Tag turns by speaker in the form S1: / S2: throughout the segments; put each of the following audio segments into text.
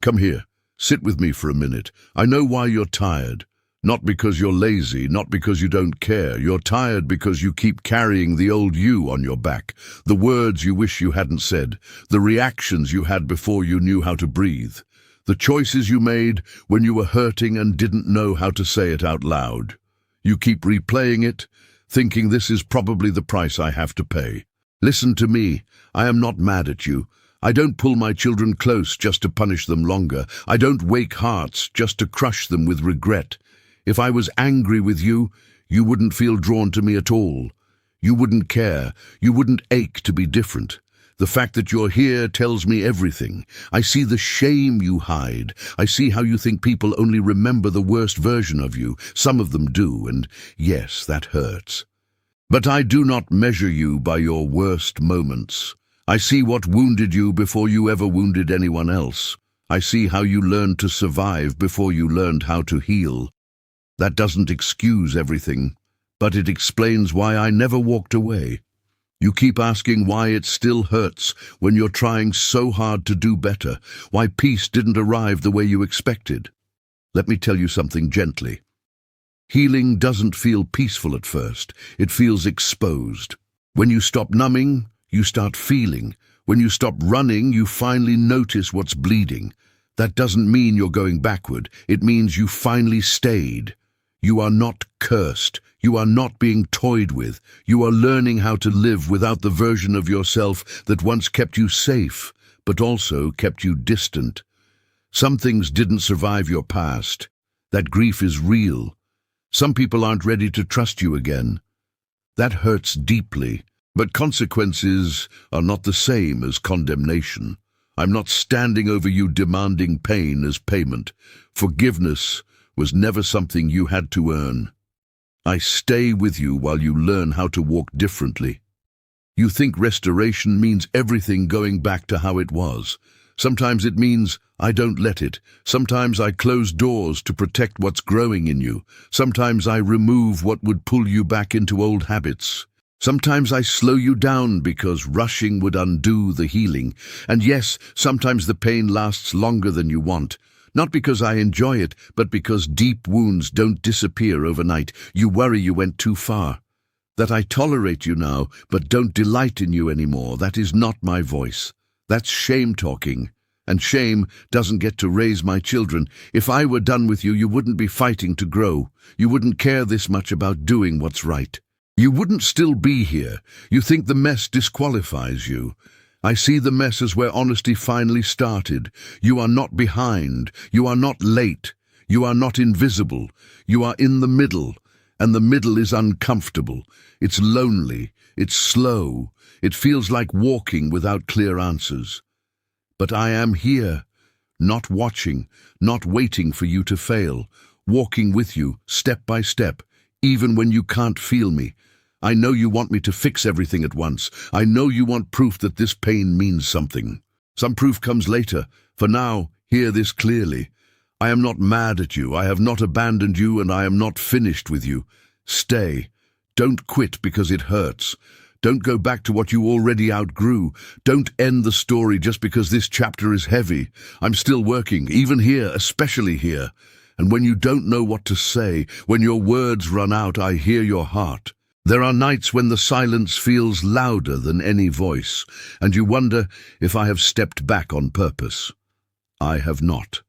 S1: Come here. Sit with me for a minute. I know why you're tired. Not because you're lazy, not because you don't care. You're tired because you keep carrying the old you on your back, the words you wish you hadn't said, the reactions you had before you knew how to breathe, the choices you made when you were hurting and didn't know how to say it out loud. You keep replaying it, thinking this is probably the price I have to pay. Listen to me. I am not mad at you. I don't pull my children close just to punish them longer. I don't wake hearts just to crush them with regret. If I was angry with you, you wouldn't feel drawn to me at all. You wouldn't care. You wouldn't ache to be different. The fact that you're here tells me everything. I see the shame you hide. I see how you think people only remember the worst version of you. Some of them do, and yes, that hurts. But I do not measure you by your worst moments. I see what wounded you before you ever wounded anyone else. I see how you learned to survive before you learned how to heal. That doesn't excuse everything, but it explains why I never walked away. You keep asking why it still hurts when you're trying so hard to do better, why peace didn't arrive the way you expected. Let me tell you something gently. Healing doesn't feel peaceful at first. It feels exposed. When you stop numbing, you start feeling. When you stop running, you finally notice what's bleeding. That doesn't mean you're going backward. It means you finally stayed. You are not cursed. You are not being toyed with. You are learning how to live without the version of yourself that once kept you safe, but also kept you distant. Some things didn't survive your past. That grief is real. Some people aren't ready to trust you again. That hurts deeply, but consequences are not the same as condemnation. I'm not standing over you demanding pain as payment. Forgiveness was never something you had to earn. I stay with you while you learn how to walk differently. You think restoration means everything going back to how it was. Sometimes it means I don't let it. Sometimes I close doors to protect what's growing in you. Sometimes I remove what would pull you back into old habits. Sometimes I slow you down because rushing would undo the healing. And yes, sometimes the pain lasts longer than you want. Not because I enjoy it, but because deep wounds don't disappear overnight. You worry you went too far. That I tolerate you now, but don't delight in you anymore. That is not my voice. That's shame talking. And shame doesn't get to raise my children. If I were done with you, you wouldn't be fighting to grow. You wouldn't care this much about doing what's right. You wouldn't still be here. You think the mess disqualifies you. I see the mess as where honesty finally started. You are not behind. You are not late. You are not invisible. You are in the middle, and the middle is uncomfortable. It's lonely. It's slow. It feels like walking without clear answers. But I am here, not watching, not waiting for you to fail, walking with you, step by step, even when you can't feel me. I know you want me to fix everything at once. I know you want proof that this pain means something. Some proof comes later. For now, hear this clearly. I am not mad at you. I have not abandoned you, and I am not finished with you. Stay. Don't quit because it hurts. Don't go back to what you already outgrew. Don't end the story just because this chapter is heavy. I'm still working, even here, especially here. And when you don't know what to say, when your words run out, I hear your heart. There are nights when the silence feels louder than any voice, and you wonder if I have stepped back on purpose. I have not.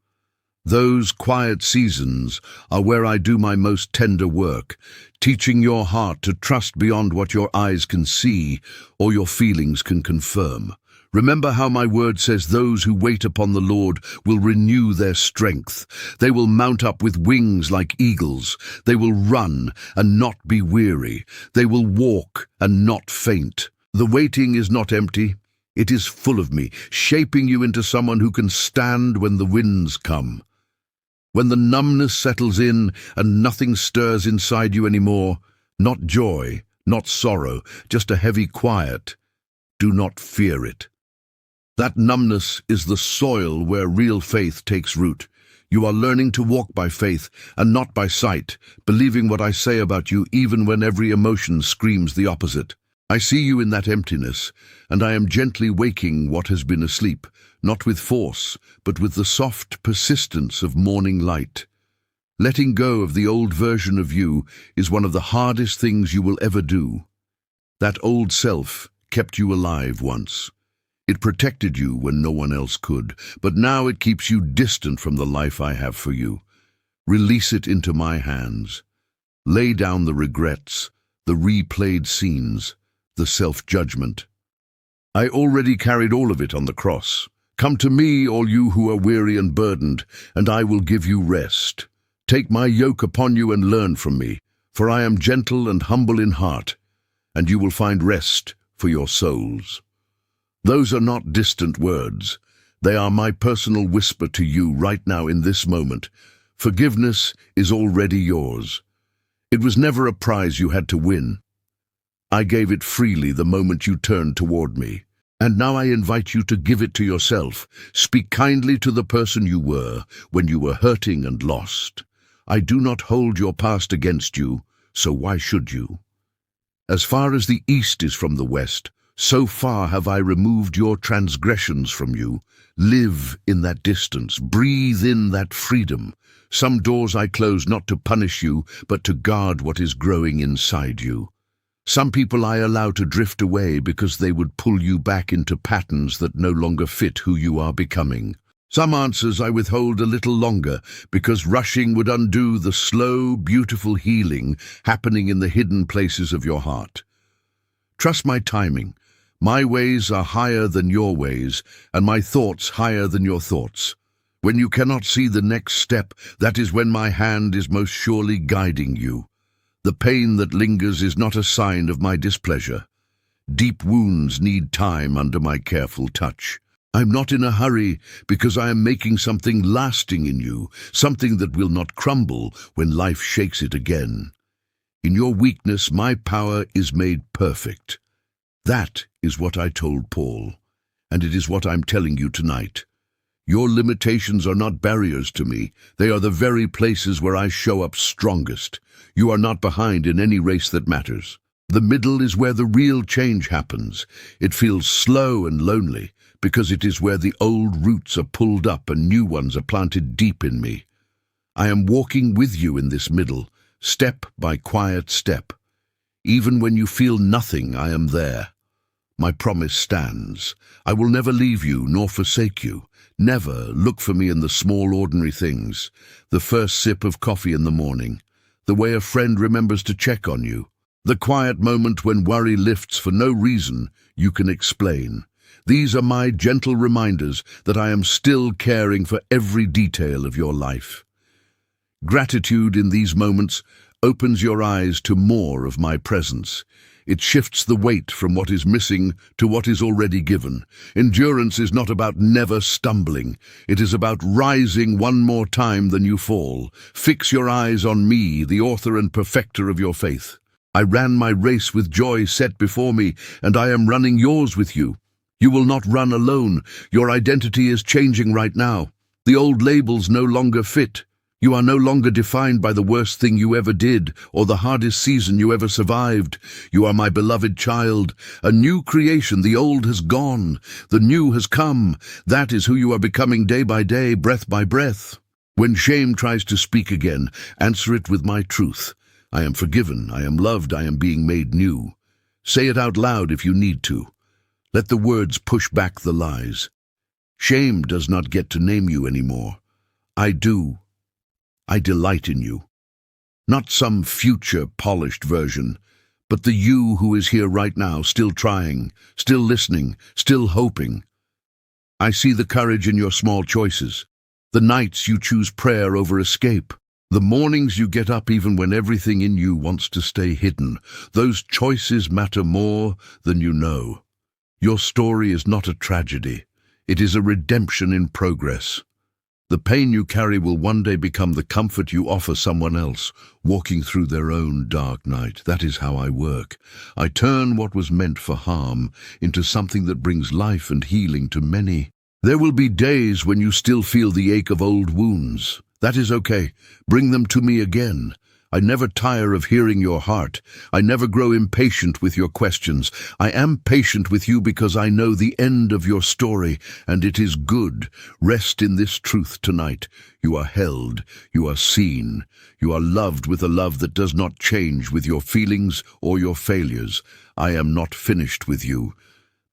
S1: Those quiet seasons are where I do my most tender work, teaching your heart to trust beyond what your eyes can see or your feelings can confirm. Remember how my word says those who wait upon the Lord will renew their strength. They will mount up with wings like eagles. They will run and not be weary. They will walk and not faint. The waiting is not empty. It is full of me, shaping you into someone who can stand when the winds come. When the numbness settles in and nothing stirs inside you anymore, not joy, not sorrow, just a heavy quiet, do not fear it. That numbness is the soil where real faith takes root. You are learning to walk by faith and not by sight, believing what I say about you even when every emotion screams the opposite. I see you in that emptiness, and I am gently waking what has been asleep, not with force, but with the soft persistence of morning light. Letting go of the old version of you is one of the hardest things you will ever do. That old self kept you alive once. It protected you when no one else could, but now it keeps you distant from the life I have for you. Release it into my hands. Lay down the regrets, the replayed scenes, the self-judgment. I already carried all of it on the cross. Come to me, all you who are weary and burdened, and I will give you rest. Take my yoke upon you and learn from me, for I am gentle and humble in heart, and you will find rest for your souls. Those are not distant words. They are my personal whisper to you right now in this moment. Forgiveness is already yours. It was never a prize you had to win. I gave it freely the moment you turned toward me. And now I invite you to give it to yourself. Speak kindly to the person you were when you were hurting and lost. I do not hold your past against you, so why should you? As far as the east is from the west, so far have I removed your transgressions from you. Live in that distance. Breathe in that freedom. Some doors I close not to punish you, but to guard what is growing inside you. Some people I allow to drift away because they would pull you back into patterns that no longer fit who you are becoming. Some answers I withhold a little longer because rushing would undo the slow, beautiful healing happening in the hidden places of your heart. Trust my timing. My ways are higher than your ways, and my thoughts higher than your thoughts. When you cannot see the next step, that is when my hand is most surely guiding you. The pain that lingers is not a sign of my displeasure. Deep wounds need time under my careful touch. I'm not in a hurry because I am making something lasting in you, something that will not crumble when life shakes it again. In your weakness, my power is made perfect. That is what I told Paul, and it is what I'm telling you tonight. Your limitations are not barriers to me. They are the very places where I show up strongest. You are not behind in any race that matters. The middle is where the real change happens. It feels slow and lonely because it is where the old roots are pulled up and new ones are planted deep in me. I am walking with you in this middle, step by quiet step. Even when you feel nothing, I am there. My promise stands. I will never leave you nor forsake you. Never look for me in the small ordinary things, the first sip of coffee in the morning, the way a friend remembers to check on you, the quiet moment when worry lifts for no reason you can explain. These are my gentle reminders that I am still caring for every detail of your life. Gratitude in these moments opens your eyes to more of my presence. It shifts the weight from what is missing to what is already given. Endurance is not about never stumbling. It is about rising one more time than you fall. Fix your eyes on me, the author and perfecter of your faith. I ran my race with joy set before me, and I am running yours with you. You will not run alone. Your identity is changing right now. The old labels no longer fit. You are no longer defined by the worst thing you ever did or the hardest season you ever survived. You are my beloved child, a new creation. The old has gone, the new has come. That is who you are becoming day by day, breath by breath. When shame tries to speak again, answer it with my truth. I am forgiven, I am loved, I am being made new. Say it out loud if you need to. Let the words push back the lies. Shame does not get to name you anymore. I do. I delight in you. Not some future polished version, but the you who is here right now, still trying, still listening, still hoping. I see the courage in your small choices, the nights you choose prayer over escape, the mornings you get up even when everything in you wants to stay hidden. Those choices matter more than you know. Your story is not a tragedy. It is a redemption in progress. The pain you carry will one day become the comfort you offer someone else, walking through their own dark night. That is how I work. I turn what was meant for harm into something that brings life and healing to many. There will be days when you still feel the ache of old wounds. That is okay. Bring them to me again. I never tire of hearing your heart. I never grow impatient with your questions. I am patient with you because I know the end of your story, and it is good. Rest in this truth tonight. You are held. You are seen. You are loved with a love that does not change with your feelings or your failures. I am not finished with you.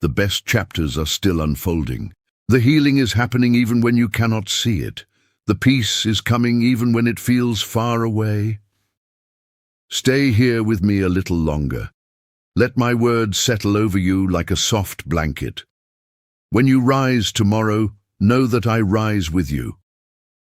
S1: The best chapters are still unfolding. The healing is happening even when you cannot see it. The peace is coming even when it feels far away. Stay here with me a little longer. Let my words settle over you like a soft blanket. When you rise tomorrow, know that I rise with you.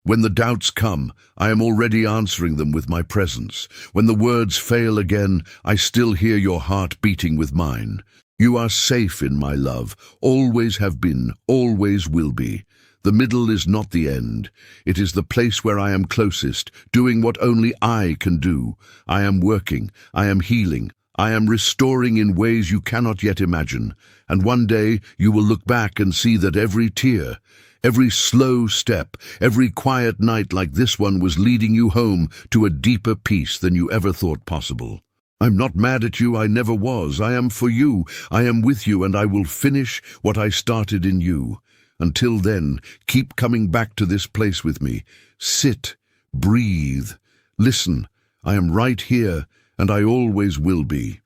S1: When the doubts come, I am already answering them with my presence. When the words fail again, I still hear your heart beating with mine. You are safe in my love, always have been, always will be. The middle is not the end. It is the place where I am closest, doing what only I can do. I am working, I am healing, I am restoring in ways you cannot yet imagine. And one day you will look back and see that every tear, every slow step, every quiet night like this one was leading you home to a deeper peace than you ever thought possible. I'm not mad at you, I never was. I am for you, I am with you, and I will finish what I started in you. Until then, keep coming back to this place with me. Sit, breathe, listen. I am right here, and I always will be.